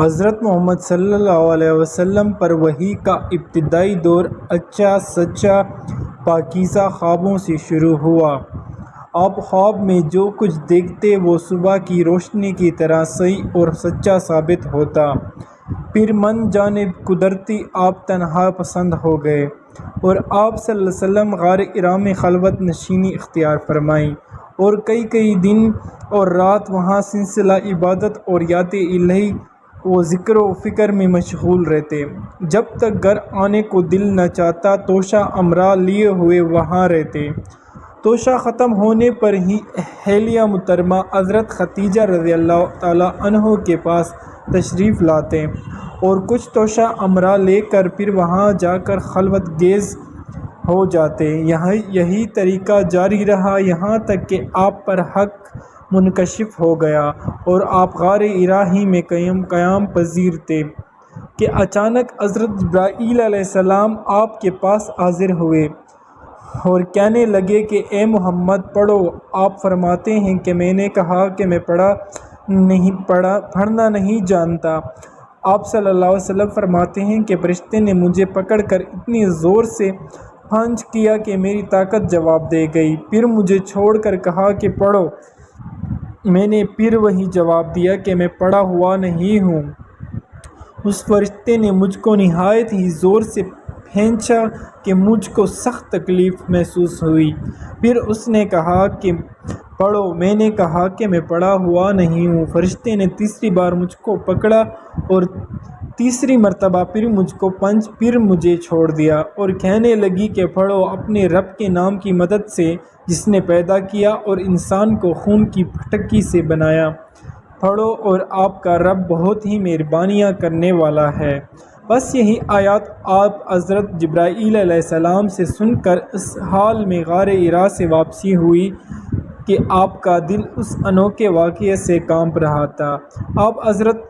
حضرت محمد صلی اللہ علیہ وسلم پر وحی کا ابتدائی دور اچھا سچا پاکیزہ خوابوں سے شروع ہوا۔ آپ خواب میں جو کچھ دیکھتے وہ صبح کی روشنی کی طرح صحیح اور سچا ثابت ہوتا۔ پھر من جانب قدرتی آپ تنہا پسند ہو گئے اور آپ صلی اللہ علیہ وسلم غار حرا میں خلوت نشینی اختیار فرمائی اور کئی دن اور رات وہاں سلسلہ عبادت اور یاد الہی و ذکر و فکر میں مشغول رہتے، جب تک گھر آنے کو دل نہ چاہتا۔ توشہ امرا لیے ہوئے وہاں رہتے۔ توشہ ختم ہونے پر ہی اہلیہ محترمہ حضرت خدیجہ رضی اللہ تعالی عنہ کے پاس تشریف لاتے اور کچھ توشہ امرا لے کر پھر وہاں جا کر خلوت گیز ہو جاتے۔ یہی طریقہ جاری رہا یہاں تک کہ آپ پر حق منکشف ہو گیا اور آپ غار حرا ہی میں قیام پذیر تھے کہ اچانک حضرت جبرائیل علیہ السلام آپ کے پاس حاضر ہوئے اور کہنے لگے کہ اے محمد پڑھو۔ آپ فرماتے ہیں کہ میں نے کہا کہ میں پڑھنا نہیں جانتا۔ آپ صلی اللہ علیہ وسلم فرماتے ہیں کہ فرشتے نے مجھے پکڑ کر اتنی زور سے پنچ کیا کہ میری طاقت جواب دے گئی، پھر مجھے چھوڑ کر کہا کہ پڑھو۔ میں نے پھر وہی جواب دیا کہ میں پڑھا ہوا نہیں ہوں۔ اس فرشتے نے مجھ کو نہایت ہی زور سے پھینچا کہ مجھ کو سخت تکلیف محسوس ہوئی۔ پھر اس نے کہا کہ پڑھو۔ میں نے کہا کہ میں پڑھا ہوا نہیں ہوں۔ فرشتے نے تیسری بار مجھ کو پکڑا اور تیسری مرتبہ پھر مجھ کو پھر مجھے چھوڑ دیا اور کہنے لگی کہ پڑھو اپنے رب کے نام کی مدد سے جس نے پیدا کیا اور انسان کو خون کی پھٹکی سے بنایا۔ پڑھو اور آپ کا رب بہت ہی مہربانیاں کرنے والا ہے۔ بس یہی آیات آپ حضرت جبرائیل علیہ السلام سے سن کر اس حال میں غار حرا سے واپسی ہوئی کہ آپ کا دل اس انوکھے واقعے سے کانپ رہا تھا۔ آپ حضرت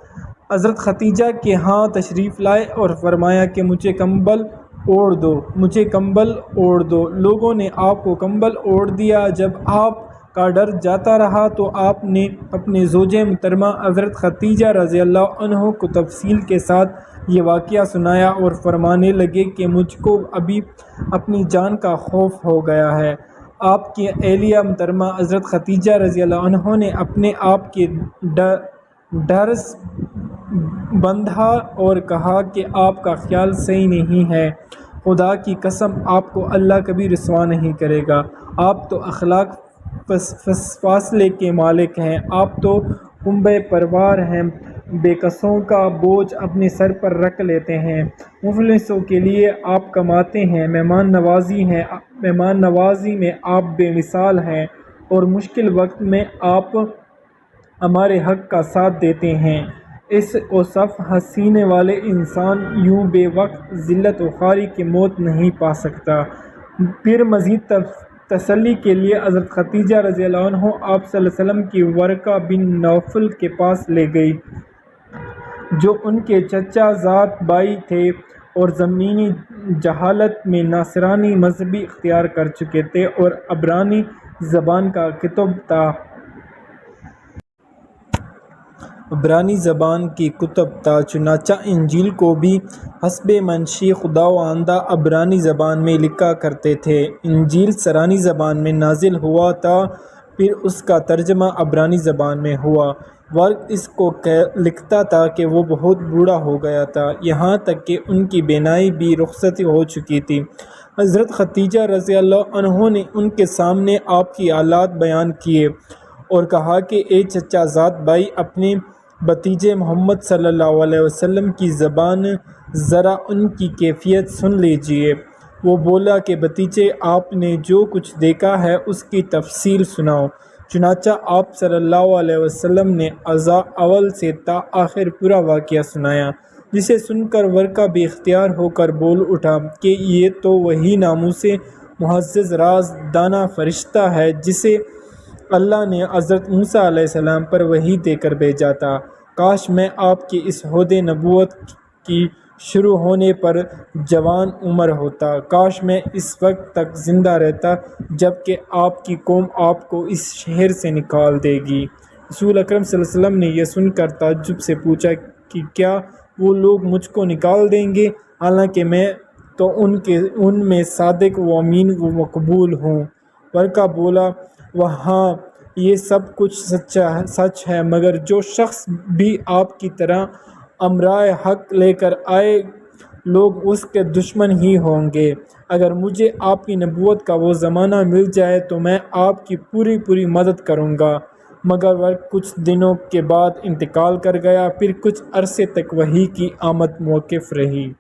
خدیجہ کے ہاں تشریف لائے اور فرمایا کہ مجھے کمبل اوڑھ دو۔ لوگوں نے آپ کو کمبل اوڑھ دیا۔ جب آپ کا ڈر جاتا رہا تو آپ نے اپنے زوج محترمہ حضرت خدیجہ رضی اللہ عنہ کو تفصیل کے ساتھ یہ واقعہ سنایا اور فرمانے لگے کہ مجھ کو ابھی اپنی جان کا خوف ہو گیا ہے۔ آپ کی اہلیہ محترمہ حضرت خدیجہ رضی اللہ عنہ نے اپنے آپ کے ڈرس بندھا اور کہا کہ آپ کا خیال صحیح نہیں ہے، خدا کی قسم آپ کو اللہ کبھی رسوا نہیں کرے گا۔ آپ تو اخلاق فاصلے کے مالک ہیں، آپ تو کنبہ پروار ہیں، بے کسوں کا بوجھ اپنے سر پر رکھ لیتے ہیں، مفلسوں کے لیے آپ کماتے ہیں، مہمان نوازی میں آپ بے مثال ہیں اور مشکل وقت میں آپ ہمارے حق کا ساتھ دیتے ہیں۔ اس اوصاف حسینے والے انسان یوں بے وقت ذلت و خواری کی موت نہیں پا سکتا۔ پھر مزید تسلی کے لیے حضرت خدیجہ رضی اللہ عنہ آپ صلی اللہ علیہ وسلم کی ورقہ بن نوفل کے پاس لے گئی جو ان کے چچا زاد بھائی تھے اور زمینی جہالت میں نصرانی مذہب اختیار کر چکے تھے اور عبرانی زبان کی کتب تھا۔ چنانچہ انجیل کو بھی حسب منشی خداوندہ عبرانی زبان میں لکھا کرتے تھے۔ انجیل سرانی زبان میں نازل ہوا تھا، پھر اس کا ترجمہ عبرانی زبان میں ہوا۔ ورق اس کو لکھتا تھا کہ وہ بہت بوڑھا ہو گیا تھا، یہاں تک کہ ان کی بینائی بھی رخصت ہو چکی تھی۔ حضرت خدیجہ رضی اللہ عنہ نے ان کے سامنے آپ کی حالات بیان کیے اور کہا کہ اے چچا زاد بھائی، اپنے بھتیجے محمد صلی اللہ علیہ وسلم کی زبان ذرا ان کی کیفیت سن لیجیے۔ وہ بولا کہ بھتیجے، آپ نے جو کچھ دیکھا ہے اس کی تفصیل سناؤ۔ چنانچہ آپ صلی اللہ علیہ وسلم نے اول سے تا آخر پورا واقعہ سنایا، جسے سن کر ورقہ بے اختیار ہو کر بول اٹھا کہ یہ تو وہی ناموس معزز راز دانا فرشتہ ہے جسے اللہ نے حضرت موسیٰ علیہ السلام پر وحی دے کر بھیجا تھا۔ کاش میں آپ کے اس عہد نبوت کی شروع ہونے پر جوان عمر ہوتا، کاش میں اس وقت تک زندہ رہتا جب کہ آپ کی قوم آپ کو اس شہر سے نکال دے گی۔ رسول اکرم صلی اللہ علیہ وسلم نے یہ سن کر تعجب سے پوچھا کہ کیا وہ لوگ مجھ کو نکال دیں گے، حالانکہ میں تو ان میں صادق و امین و مقبول ہوں۔ ورقہ بولا، ہاں یہ سب کچھ سچ ہے، مگر جو شخص بھی آپ کی طرح امرائے حق لے کر آئے لوگ اس کے دشمن ہی ہوں گے۔ اگر مجھے آپ کی نبوت کا وہ زمانہ مل جائے تو میں آپ کی پوری مدد کروں گا۔ مگر ورق کچھ دنوں کے بعد انتقال کر گیا، پھر کچھ عرصے تک وحی کی آمد موقوف رہی۔